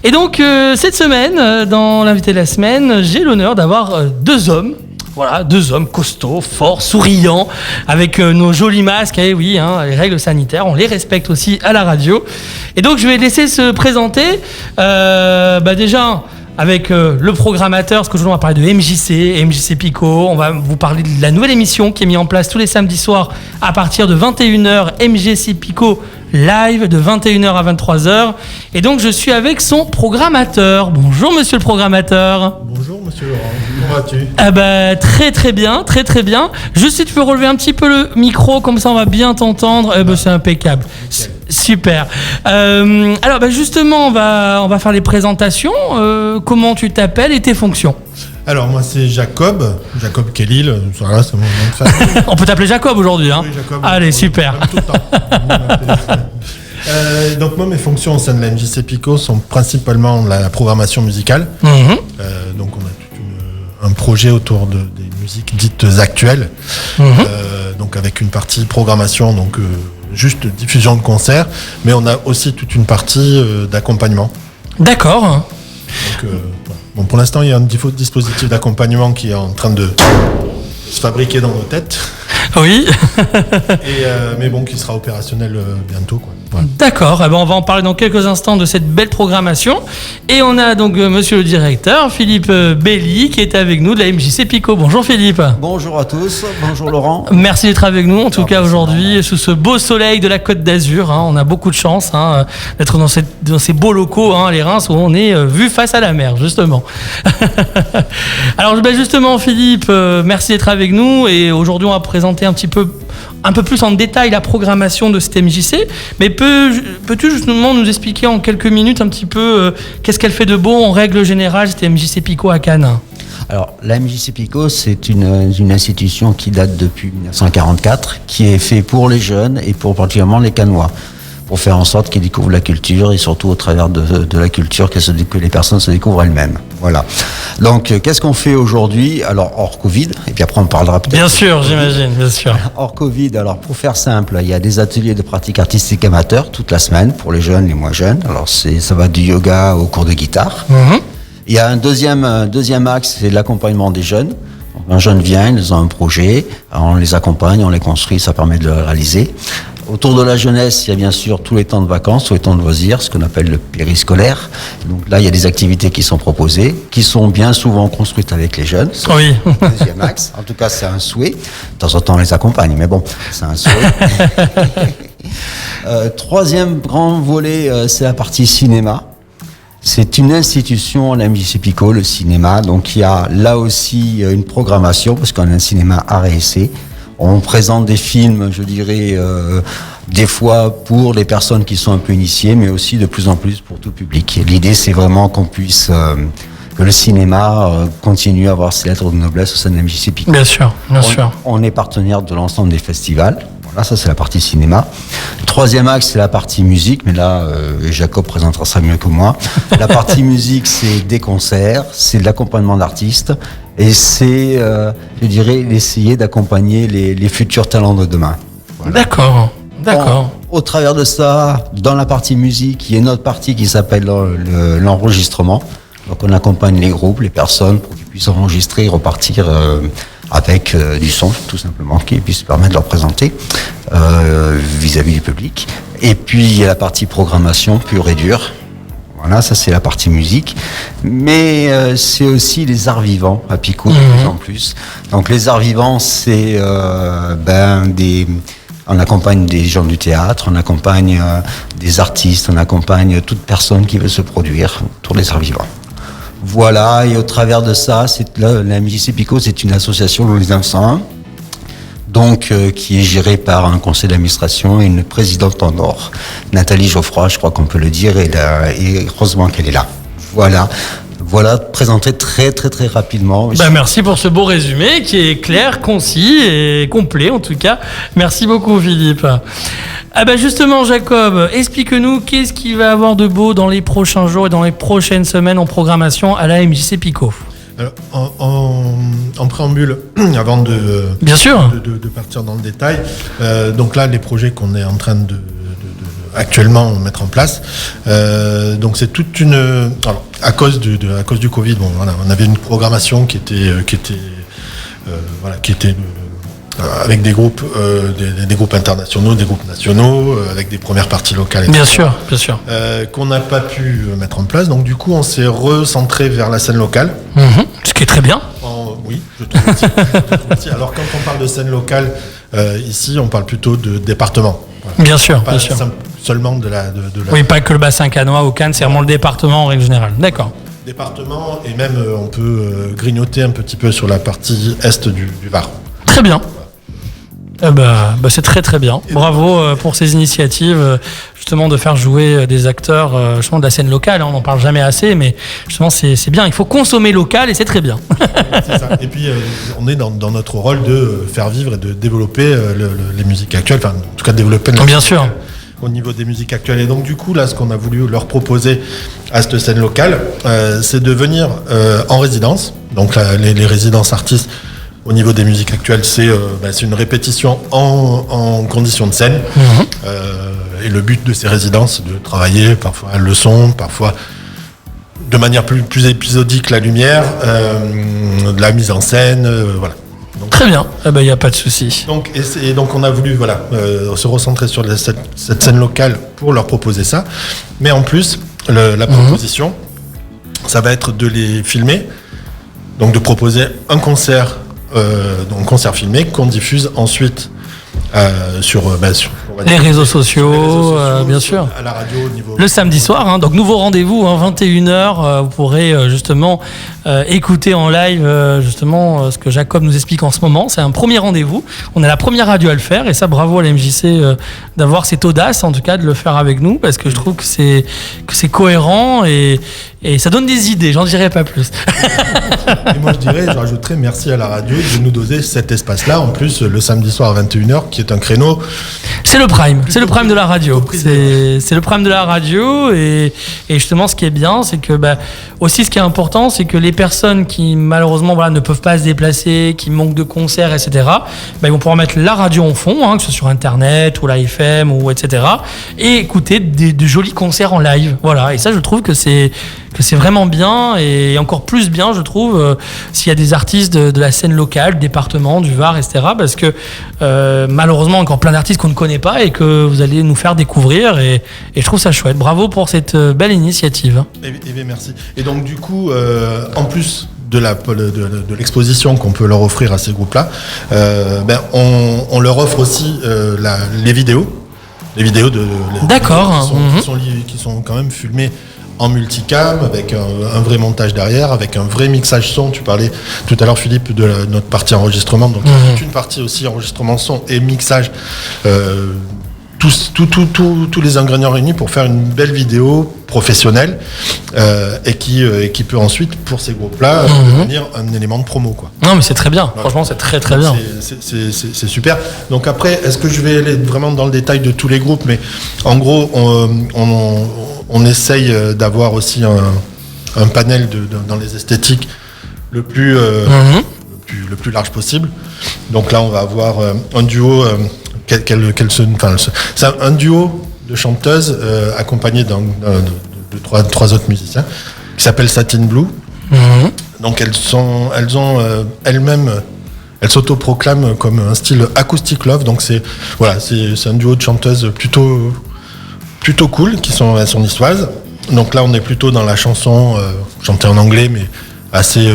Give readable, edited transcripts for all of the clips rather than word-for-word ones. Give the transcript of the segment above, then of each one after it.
Et donc, cette semaine, dans l'invité de la semaine, j'ai l'honneur d'avoir deux hommes. Voilà, deux hommes costauds, forts, souriants, avec nos jolis masques. Et oui, les règles sanitaires, on les respecte aussi à la radio. Et donc, je vais laisser se présenter. Déjà, avec le programmateur, parce qu'aujourd'hui on va parler de MJC Pico. On va vous parler de la nouvelle émission qui est mise en place tous les samedis soirs à partir de 21h, MJC Pico live de 21h à 23h. Et donc je suis avec son programmateur. Bonjour monsieur le programmateur. Bonjour monsieur Laurent, comment vas-tu ? Très très bien, très très bien. Juste si tu peux relever un petit peu le micro, comme ça on va bien t'entendre. C'est impeccable. Super. Alors justement, on va faire les présentations. Comment tu t'appelles et tes fonctions ? Alors moi c'est Jacob Kellil, voilà, c'est mon nom de famille. On peut t'appeler Jacob aujourd'hui, hein ? Oui, Jacob. Allez, super. Tout le temps. Donc moi mes fonctions au sein de la MJC Pico sont principalement la programmation musicale. Donc on a tout un projet autour des musiques dites actuelles. Donc avec une partie programmation, donc juste diffusion de concerts, mais on a aussi toute une partie d'accompagnement. D'accord. Donc, bon, pour l'instant, il y a un dispositif d'accompagnement qui est en train de se fabriquer dans nos têtes. Oui. Mais bon, qui sera opérationnel bientôt, quoi. Voilà. D'accord. On va en parler dans quelques instants de cette belle programmation. Et on a donc monsieur le directeur, Philippe Belli, qui est avec nous de la MJC Pico. Bonjour Philippe. Bonjour à tous. Bonjour Laurent. Merci d'être avec nous, en tout cas aujourd'hui, sous ce beau soleil de la Côte d'Azur. On a beaucoup de chance d'être dans ces beaux locaux, les Reims, où on est vu face à la mer, justement. Alors justement Philippe, merci d'être avec nous. Et aujourd'hui, on va présenter un peu plus en détail la programmation de cette MJC. Mais peux-tu justement nous expliquer en quelques minutes un petit peu qu'est-ce qu'elle fait de beau en règle générale, cette MJC Pico à Cannes ? Alors, la MJC Pico, c'est une institution qui date depuis 1944, qui est faite pour les jeunes et pour particulièrement les Cannois, pour faire en sorte qu'ils découvrent la culture et surtout au travers de la culture que les personnes se découvrent elles-mêmes. Voilà. Donc, qu'est-ce qu'on fait aujourd'hui ? Alors, hors Covid, et puis après on parlera peut-être... Bien sûr, j'imagine, bien sûr. Hors Covid, alors pour faire simple, il y a des ateliers de pratique artistique amateur toute la semaine pour les jeunes, les moins jeunes. Alors, ça va du yoga au cours de guitare. Il y a un deuxième axe, c'est l'accompagnement des jeunes. Donc, un jeune vient, ils ont un projet, on les accompagne, on les construit, ça permet de le réaliser. Autour de la jeunesse, il y a bien sûr tous les temps de vacances, tous les temps de loisirs, ce qu'on appelle le périscolaire. Donc là, il y a des activités qui sont proposées, qui sont bien souvent construites avec les jeunes. Oui. Deuxième axe. En tout cas, c'est un souhait. De temps en temps, on les accompagne, mais bon, c'est un souhait. Troisième grand volet, c'est la partie cinéma. C'est une institution, la MJC Pico, le cinéma. Donc il y a là aussi une programmation, parce qu'on a un cinéma art et essai. On présente des films, je dirais, des fois pour les personnes qui sont un peu initiées, mais aussi de plus en plus pour tout public. Et l'idée, c'est vraiment qu'on puisse, que le cinéma continue à avoir ses lettres de noblesse au sein de la MJC Pico. Bien sûr, bien sûr. On est partenaire de l'ensemble des festivals. Voilà, ça c'est la partie cinéma. Le troisième axe, c'est la partie musique, mais là, Jacob présentera ça mieux que moi. La partie musique, c'est des concerts, c'est de l'accompagnement d'artistes. Et c'est, je dirais, essayer d'accompagner les futurs talents de demain. Voilà. D'accord. Au travers de ça, dans la partie musique, il y a une autre partie qui s'appelle l'enregistrement. Donc on accompagne les groupes, les personnes, pour qu'ils puissent enregistrer et repartir avec du son, tout simplement, qui puisse permettre de leur présenter vis-à-vis du public. Et puis il y a la partie programmation pure et dure. Voilà, ça c'est la partie musique, mais c'est aussi les arts vivants à Pico de plus en plus. Donc les arts vivants, c'est on accompagne des gens du théâtre, on accompagne des artistes, on accompagne toute personne qui veut se produire autour des arts vivants. Voilà, et au travers de ça, la MJC Pico, c'est une association Louis 1901. Donc, qui est gérée par un conseil d'administration et une présidente en or, Nathalie Geoffroy, je crois qu'on peut le dire, et heureusement qu'elle est là. Voilà, présenté très très très rapidement. Merci pour ce beau résumé qui est clair, concis et complet en tout cas. Merci beaucoup Philippe. Justement Jacob, explique-nous qu'est-ce qu'il va y avoir de beau dans les prochains jours et dans les prochaines semaines en programmation à la MJC Pico. Alors, en préambule, avant Bien sûr. de partir dans le détail, donc là, les projets qu'on est en train actuellement mettre en place. Donc c'est toute une... Alors, à cause du Covid, bon, voilà, on avait une programmation qui était avec des groupes internationaux, des groupes nationaux, avec des premières parties locales, etc. Bien sûr. Qu'on n'a pas pu mettre en place. Donc du coup, on s'est recentré vers la scène locale. Ce qui est très bien. Oui, je trouve aussi. Alors quand on parle de scène locale, ici, on parle plutôt de département. Voilà. Bien sûr. Seulement de la... Oui, pas que le bassin cannois ou Cannes, c'est vraiment le département en règle générale. D'accord. Département, et même on peut grignoter un petit peu sur la partie est du Var. Très bien. C'est très très bien. Bravo pour ces initiatives, justement de faire jouer des acteurs justement de la scène locale. On n'en parle jamais assez, mais justement c'est bien. Il faut consommer local et c'est très bien. C'est ça. Et puis on est dans notre rôle de faire vivre et de développer les musiques actuelles. Enfin, en tout cas, développer. Bien sûr. Au niveau des musiques actuelles. Et donc du coup, là, ce qu'on a voulu leur proposer à cette scène locale, c'est de venir en résidence. Donc là, les résidences artistes. Au niveau des musiques actuelles, c'est une répétition en conditions de scène. Et le but de ces résidences, c'est de travailler parfois le son, parfois de manière plus épisodique la lumière, de la mise en scène, voilà. Donc, très bien, il n'y a pas de souci. Donc on a voulu se recentrer sur cette scène locale pour leur proposer ça. Mais en plus, la proposition, ça va être de les filmer, donc de proposer un concert filmé qu'on diffuse ensuite sur les réseaux sociaux, bien sûr. À la radio, le samedi soir, donc nouveau rendez-vous, 21h, vous pourrez justement écouter en live ce que Jacob nous explique en ce moment. C'est un premier rendez-vous. On est la première radio à le faire et ça, bravo à la MJC d'avoir cette audace, en tout cas, de le faire avec nous, parce que je trouve que c'est cohérent et ça donne des idées, j'en dirai pas plus. Et moi je rajouterais merci à la radio de nous donner cet espace-là, en plus le samedi soir à 21h, qui est un créneau. C'est le prime de la radio. C'est le prime de la radio et justement ce qui est bien, c'est que aussi ce qui est important, c'est que les personnes qui malheureusement ne peuvent pas se déplacer, qui manquent de concerts, etc., ils vont pouvoir mettre la radio en fond, que ce soit sur internet ou la FM ou etc., et écouter de jolis concerts en live. Voilà. Et ça, je trouve que c'est vraiment bien et encore plus bien, je trouve, s'il y a des artistes de la scène locale, du département, du Var, etc., parce que malheureusement encore plein d'artistes qu'on ne connaît pas et que vous allez nous faire découvrir et je trouve ça chouette. Bravo pour cette belle initiative. Merci. Et donc du coup, en plus de l'exposition qu'on peut leur offrir à ces groupes-là, on leur offre aussi les vidéos. Les vidéos D'accord. Qui sont quand même filmées en multicam, avec un vrai montage derrière, avec un vrai mixage son. Tu parlais tout à l'heure, Philippe, de notre partie enregistrement. Donc, toute une partie aussi enregistrement son et mixage. Tous les ingrédients réunis pour faire une belle vidéo professionnelle et qui peut ensuite, pour ces groupes-là, devenir un élément de promo, quoi. Non, mais c'est très bien. Voilà. Franchement, c'est très très bien. C'est super. Donc après, est-ce que je vais aller vraiment dans le détail de tous les groupes? Mais en gros, on essaye d'avoir aussi un panel dans les esthétiques le plus large possible. Donc là, on va avoir un duo. C'est un duo de chanteuses accompagnées de trois autres musiciens qui s'appelle Satin Blue. Donc elles s'autoproclament comme un style acoustic love. Donc c'est un duo de chanteuses plutôt cool elles sont niçoises. Donc là on est plutôt dans la chanson chantée en anglais mais assez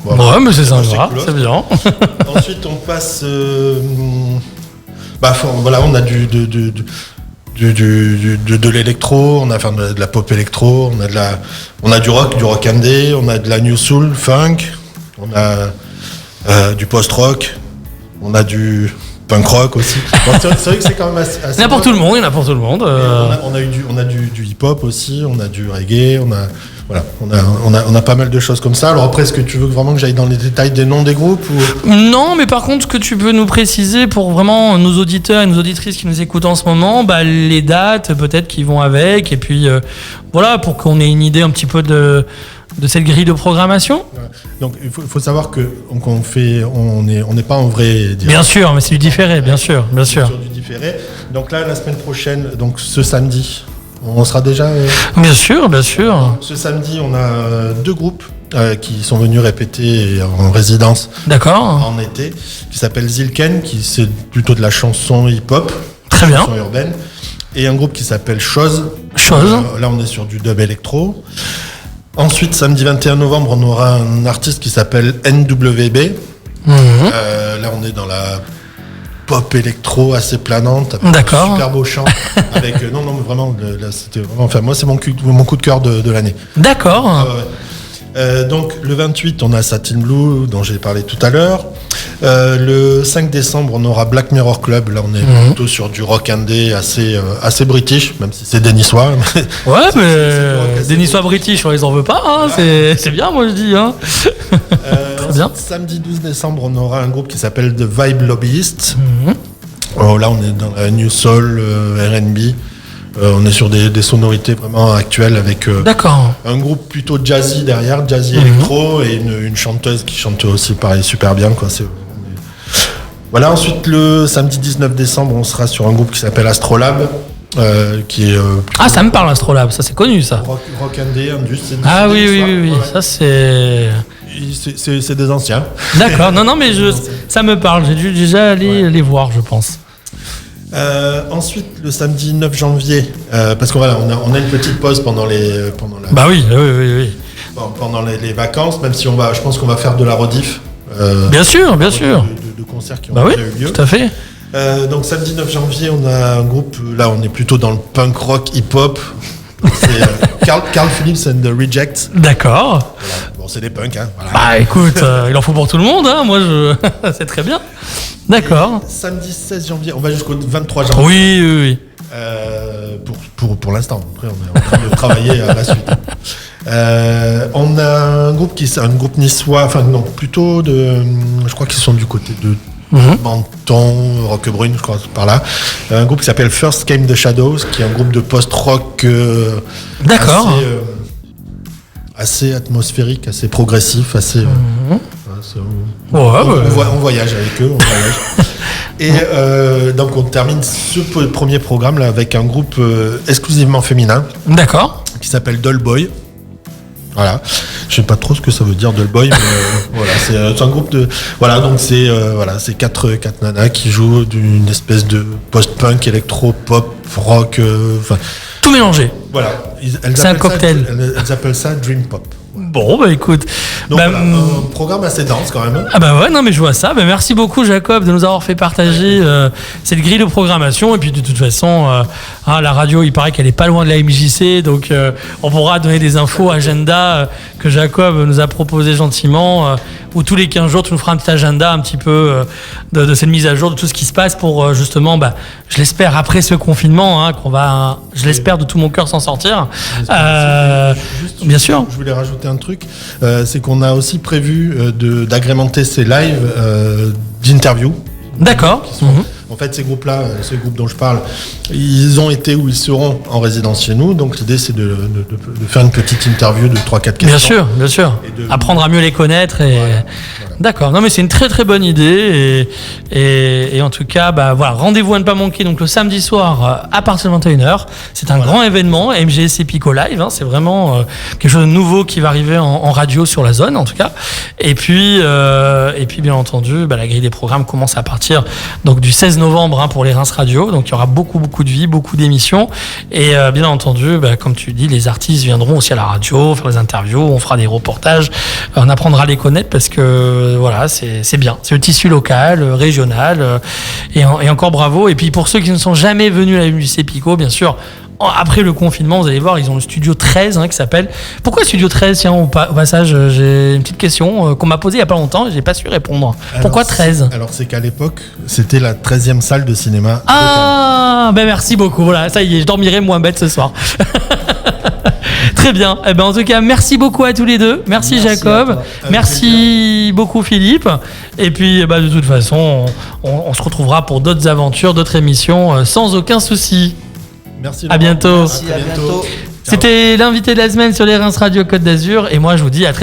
mais c'est sympa, c'est bien. Ensuite on passe on a de l'électro, on a de la pop électro, on a du rock indé, on a de la new soul, funk, on a du post-rock, on a du punk rock aussi. Bon, c'est vrai que c'est quand même assez il y en a pour tout le monde, On a du hip-hop aussi, on a du reggae, on a pas mal de choses comme ça. Alors après, est-ce que tu veux vraiment que j'aille dans les détails des noms des groupes ou... Non, mais par contre, ce que tu peux nous préciser pour vraiment nos auditeurs et nos auditrices qui nous écoutent en ce moment, les dates peut-être qui vont avec, et puis pour qu'on ait une idée un petit peu de cette grille de programmation. Donc il faut savoir que on n'est pas en vrai direct. Bien sûr, mais c'est du différé, bien sûr. Sur du différé. différé. Donc là, la semaine prochaine, donc ce samedi, on sera déjà... Bien sûr, bien sûr. Ce samedi, on a 2 groupes qui sont venus répéter en résidence D'accord. en été, qui s'appelle Zilken, qui c'est plutôt de la chanson hip-hop, Très bien. chanson urbaine, et un groupe qui s'appelle Chose. Là, on est sur du dub électro. Ensuite, samedi 21 novembre, on aura un artiste qui s'appelle NWB. Là, on est dans la pop électro assez planante, avec D'accord. un super beau chant. Avec non, mais vraiment, là, c'était vraiment. Enfin, moi, c'est mon coup de cœur de l'année. D'accord. Donc, le 28, on a Satin Blue, dont j'ai parlé tout à l'heure. Le 5 décembre, on aura Black Mirror Club. Là, on est plutôt sur du rock indé assez british, même si c'est des Niçois. Ouais, mais des Niçois british, on les en veut pas. Hein. C'est bien, moi je dis. Hein. Très bien. Samedi 12 décembre, on aura un groupe qui s'appelle The Vibe Lobbyist. Là, on est dans la New Soul, R&B. On est sur des sonorités vraiment actuelles avec D'accord. un groupe plutôt jazzy derrière, jazzy électro, et une chanteuse qui chante aussi pareil super bien, quoi. Voilà. Ensuite, le samedi 19 décembre, on sera sur un groupe qui s'appelle Astrolabe, qui est Ça me parle Astrolabe, ça c'est connu ça. rock indé, indus. Oui. Ouais. Ça c'est. C'est des anciens. D'accord. Non, mais ça me parle. J'ai dû déjà aller les voir, je pense. Ensuite, le samedi 9 janvier, parce qu'on on a une petite pause pendant Bah oui. pendant les vacances, même si je pense qu'on va faire de la rediff. Bien sûr. De concerts qui ont déjà eu lieu. Tout à fait. Donc samedi 9 janvier, on a un groupe, là on est plutôt dans le punk rock hip-hop. C'est Carl Phillips and the Rejects. D'accord. Voilà. Bon, c'est des punks, hein. Voilà. Bah écoute, il en faut pour tout le monde, hein. Moi c'est très bien. D'accord. Et samedi 16 janvier, on va jusqu'au 23 janvier. Oui. Pour l'instant. Après, on est en train de travailler à la suite. On a un groupe niçois, enfin non, plutôt je crois qu'ils sont du côté de Menton, Roquebrune, je crois, par là. Un groupe qui s'appelle First Came the Shadows, qui est un groupe de post-rock D'accord. assez atmosphérique, assez progressif, assez... on voyage avec eux, Et donc on termine ce premier programme là avec un groupe exclusivement féminin. D'accord. Qui s'appelle Dollboy. Voilà, je sais pas trop ce que ça veut dire Dollboy, mais voilà, c'est un groupe de donc c'est quatre nanas qui jouent d'une espèce de post-punk, électro, pop, rock, tout mélangé. Voilà, c'est un cocktail. Elles appellent ça Dream Pop. Bon, bah écoute. Donc un programme assez dense quand même. Ah bah ouais, non mais je vois ça. Bah, merci beaucoup Jacob de nous avoir fait partager cette grille de programmation. Et puis de toute façon, la radio, il paraît qu'elle est pas loin de la MJC. Donc on pourra donner des infos, agenda que Jacob nous a proposé gentiment. Où tous les 15 jours, tu nous feras un petit agenda un petit peu de cette mise à jour de tout ce qui se passe pour justement, je l'espère, après ce confinement, qu'on va, je l'espère de tout mon cœur s'en sortir. Bien sûr. Je voulais rajouter un truc, c'est qu'on a aussi prévu d'agrémenter ces lives d'interviews. D'accord. En fait, ces groupes-là, ces groupes dont je parle, ils ont été ou ils seront en résidence chez nous. Donc l'idée, c'est de faire une petite interview de 3-4 questions. Bien sûr. Apprendre à mieux les connaître. Voilà. D'accord. Non, mais c'est une très très bonne idée. Et en tout cas, rendez-vous à ne pas manquer. Donc le samedi soir, à partir de 21h, c'est un grand événement, MJSC Pico Live. C'est vraiment quelque chose de nouveau qui va arriver en radio sur la zone, en tout cas. Et puis bien entendu, la grille des programmes commence à partir donc du 16 novembre pour les Reims Radio. Donc il y aura beaucoup de vie, beaucoup d'émissions. Et bien entendu, comme tu dis, les artistes viendront aussi à la radio, faire des interviews, on fera des reportages, on apprendra à les connaître parce que c'est bien. C'est le tissu local, régional. Et encore bravo. Et puis pour ceux qui ne sont jamais venus à la MJC Pico, bien sûr, après le confinement, vous allez voir, ils ont le studio 13 qui s'appelle... Pourquoi studio 13 ? Tiens, au passage, j'ai une petite question qu'on m'a posée il n'y a pas longtemps et j'ai pas su répondre. Pourquoi 13 ? Alors c'est qu'à l'époque, c'était la 13e salle de cinéma. Merci beaucoup. Voilà, ça y est, je dormirai moins bête ce soir. Très bien. En tout cas, merci beaucoup à tous les deux. Merci Jacob. Merci beaucoup Philippe. Et puis, de toute façon, on se retrouvera pour d'autres aventures, d'autres émissions, sans aucun souci. Merci. À bientôt. Merci, à bientôt. C'était l'invité de la semaine sur les Reims Radio Côte d'Azur. Et moi, je vous dis à très